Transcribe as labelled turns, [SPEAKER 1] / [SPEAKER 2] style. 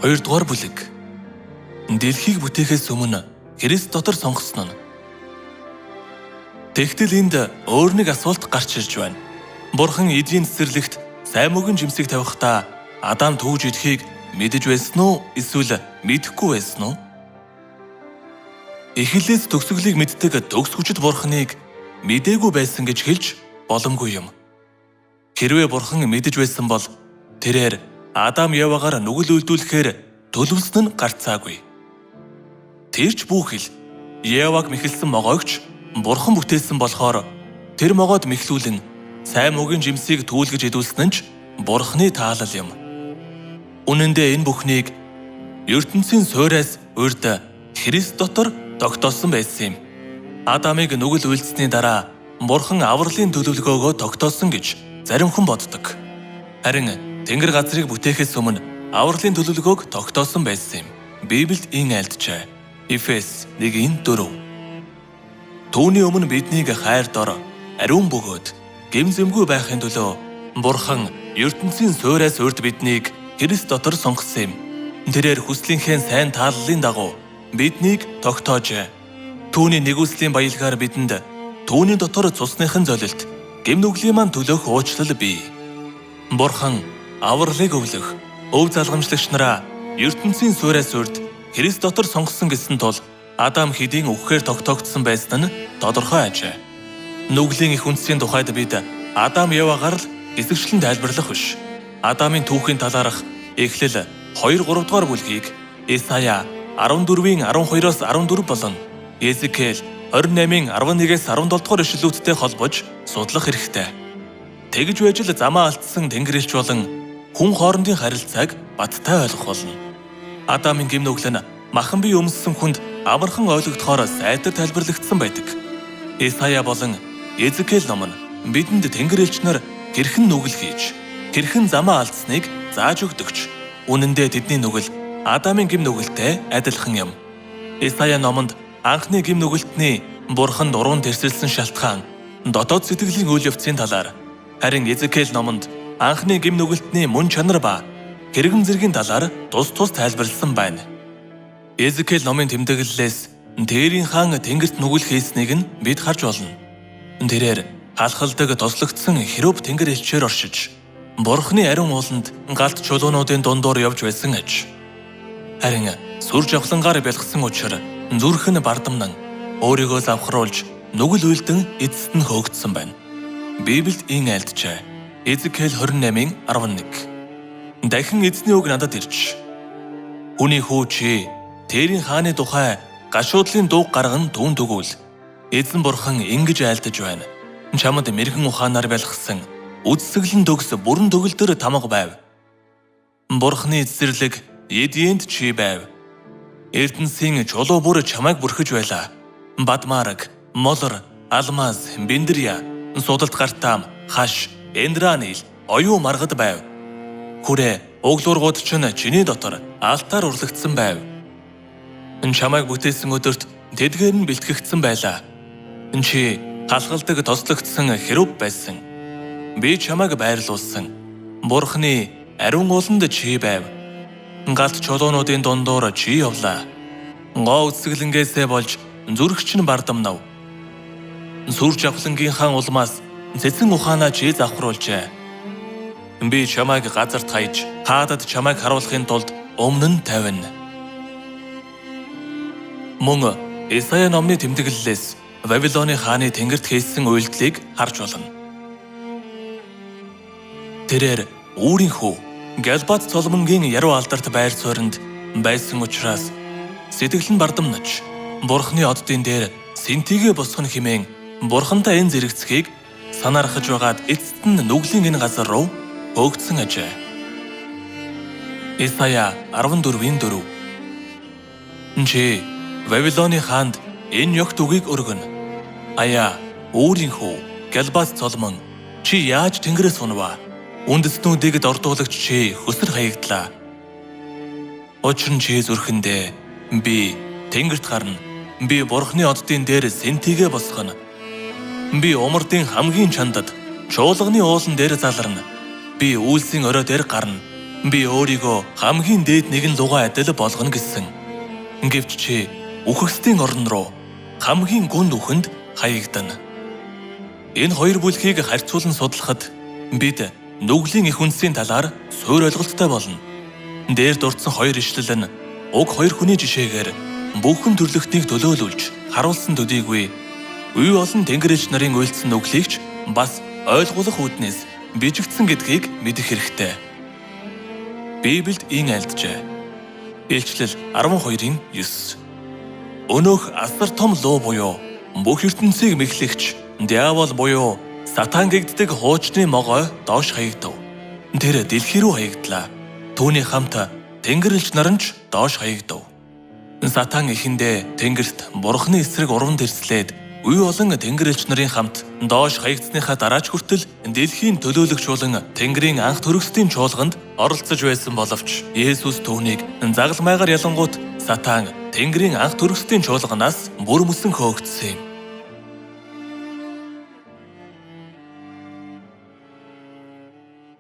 [SPEAKER 1] 2-р бүлэг. Дэлхийг бүтээхээс өмнө Христ дотор сонгосон нь. Тэгтэл энд өөр нэг асуулт гарч ирж байна. Бурхан эдийн цэцэрлэгт сайн мөгөн жимсийг тавихдаа Адам түүж идэхийг мэдэж байсан уу, эсвэл мэдэхгүй байсан уу? Эхлээд төгсгөлийг мэддэг төгс хүчит Бурханыг мэдээгүй байсан гэж хэлж боломгүй юм. Хэрвээ Бурхан мэдэж байсан бол тэрээр Адам Евагаар нүгэл үйлдүүлэхээр төлөвлөсөн нь гарцаагүй. Тэрч бүхэл Еваг мэхэлсэн могоогч Бурхан бүтээсэн болохоор тэр могоод мэхлүүлэн сайн мөгийн жимсийг түүлгэж идүүлсэн нь ч Бурханы таалал юм. Үнэн дээр энэ бүхнийг ертөнцийн суйраас урд Христ дотор тогтоосон байсан юм. Адамыг нүгэл үйлдсэний дараа Бурхан авралын төлөвлөгөөгөө тогтоосон гэж зарим хүн боддог. Харин Тэнгэр газрыг бүтээхээс өмнө авралын төлөвлөгөөг тогтоосон байсан юм. Библиэд ин айлтжээ. Эфес 1:4. Түүний өмнө биднийг хайр дор ариун бөгөөд гэмзэмгүй байхын төлөө Бурхан ертөнцийн суйраас урд биднийг Христ дотор сонгосон юм. Тэрээр хүслийнхээ сайн тааллын дагуу биднийг тогтоожээ. Түүний нэгүслийн баялгаар бидэнд түүний дотор цусныхын золилт гэм нүглийн маань төлөөх уучлал бий. Бурхан авралыг өвлөх, өв залгамжлагч нараа ертөнцийн суйраас урд Христ дотор сонгосон гэсэн тул Адам хэдийн үхэхээр тогтоогдсон байсан нь тодорхой ажээ. Нүглийн их үндсийн тухайд бид Адам Евагаар л хэсэгчлэн тайлбарлах биш. Адамын түүхийн талаарх Эхлэл 2-3 дугаар бүлгийг Исая 14:12-оос 14 болон Езекиэл 28:11-ээс 17 дугаар ишлүүдтэй холбож судлах хэрэгтэй. Тэгж байж л замаа алдсан тэнгэрлэгч болон хүн хоорондын харилцааг баттай ойлгох болно. Адамын гэм нүгэл нь махан бие өмссөн хүнд амархан ойлгогдохоор сайтар тайлбарлагдсан байдаг. Исая болон Езекиэл ном нь бидэнд тэнгэрлэгч нар хэрхэн нүгэл хийж, хэрхэн замаа алдсныг зааж өгдөгч. Үнэн дээр тэдний нүгэл Адамын гэм нүгэлтэй адилхан юм. Исая номонд анхны гэм нүгэлтний Бурхан дуруунд тэрсэлсэн шалтгаан, дотоод сэтгэлийн үйл явцын талаар, харин Езекиэл номонд анхны гэм нүгэлтний мөн чанар ба хэрэгэн зэргийн талаар тус тайлбарласан байна. Езекиэл номын тэмдэглэлээс Тэрийн хаан тэнгэрт нүгэл хийснийг нь бид харж болно. Тэрээр халахалдаг тослогдсон хэрөв тэнгэр элчээр оршиж, Бурхны ариун ууланд галт чулуунуудын дундуур явж байсан аж. Харин сүр жавхлангаар бэлгсэн учраас зүрх нь бардамнан өөрийгөө завхруулж нүгэл үйлдэн эцэст нь хөөгдсөн байна. Библиэд ин айлтжээ. Езекиэл 28:11. Дахин эзний үг надад ирж: "Хүний хүү чи Тэрийн хааны тухай гашуудлын дууг гарган түүн төгөөл. Эзэн Бурхан ингэж айлдаж байна. Чамд мэрхэн ухаанаар байлгасан үдсэглэн төгс бүрэн төгөлдөр тамга байв. Бурхны эзэрлэг эдиэнд чи байв. Эрдэнсийн чулуу бүр чамайг бүрхэж байлаа. Бадмараг, молор, алмаз, биндрия, судалт гартаам, хаш, эндранил, оюу маргад байв. Хүрээ, углуургууд чинь чиний дотор алтаар урлагдсан байв. Чамайг бүтээсэн өдөрт тэдгээр нь бэлтгэгдсэн байлаа. Чи халахалдаг тослогдсон хэрөв байсан. Би чамайг байрлуулсан. Бурхны ариун ууланд чи байв. Галт чулуунуудын дундуур чи явлаа. Гоо үсгэлэнгээсээ болж зүрх чинь бардамнав. Сүр жавхлангийнхаа улмаас цэцэн ухаанаа чи завхруулжээ. Би чамайг газарт хаяж, хаадад чамайг харуулахын тулд өмнө нь тавина." Мөн Исая номны тэмдэглэлээс Вавилоны хааны тэнгэрт хийсэн үйлдэлийг харж болно. Тэрээр үүрийн хүү Галбат Соломонгийн яруу алдарт байр суурьнд байсан учраас сэтгэл нь бардамнаж, Бурхны оддын дээр сэнтигээ босгоно хэмээн Бурхантай энэ зэрэгцгийг санаархаж байгаад эцэст нь нүглийн энэ газар руу хөөгдсөн ажээ. Исая 14:4. Чи Вавилоны хаанд энэ ёгт үгийг өргөнө. Аяа, үүрийн хүү Галбат Соломон, чи яаж тэнгэрээс унаваа? Үндэстнүүдийг дордуулагч чи хөсөр хаягдлаа. Учир нь чи зүрхэндээ би тэнгэрт гарна. Би Бурхны оддын дээр сэнтигээ босгоно. Би умардын хамгийн чандад чуулганы уулан дээр заларна. Би үйлсийн орой дээр гарна. Би өөрийгөө хамгийн дээд нэгэн лугаа адил болгоно гэсэн. Гэвч чи үхэгсдийн орон руу хамгийн гүн үхэнд хаягдана. Энэ хоёр бүлгийг харьцуулан судлахад бид нүглийн их үндсийн талаар суур ойлголттой болно. Дээр дурдсан хоёр ишлэл нь уг хоёр хүний жишээгээр бүхэн төрлөختнийг төлөөлүүлж харуулсан төдийгүй үе олон тэнгэрэлч нарын уйлдсан нүглийгч бас ойлгуулах үүднээс бижигдсэн гэдгийг мэдэх хэрэгтэй. Библиэд ийн альджээ. Илчлэл 12-9. Өнөөх асар том луу буюу бүх ертөнцийг мэхлэгч диавол буюу сатан гэгддэг хуучны могой доош хаягдав. Тэр дэлхий рүү хаягдлаа. Түүний хамт тэнгэрэлч нар нь ч доош хаягдав. Сатан эхэндээ тэнгэрт бурхны эсрэг урам дэрслээд үе олон тэнгэрэлч нарын хамт доош хаягдсныхаа дараач хүртэл дэлхийн төлөөлөгч болон Тэнгэрийн анх төрөсдийн чуулганд оролцож байсан боловч Есүс түүнийг загалмайгаар ялангуут Сатан Тэнгэрийн анх төрөсдийн чуулганаас бүр мөсөн хөөгдсөн юм.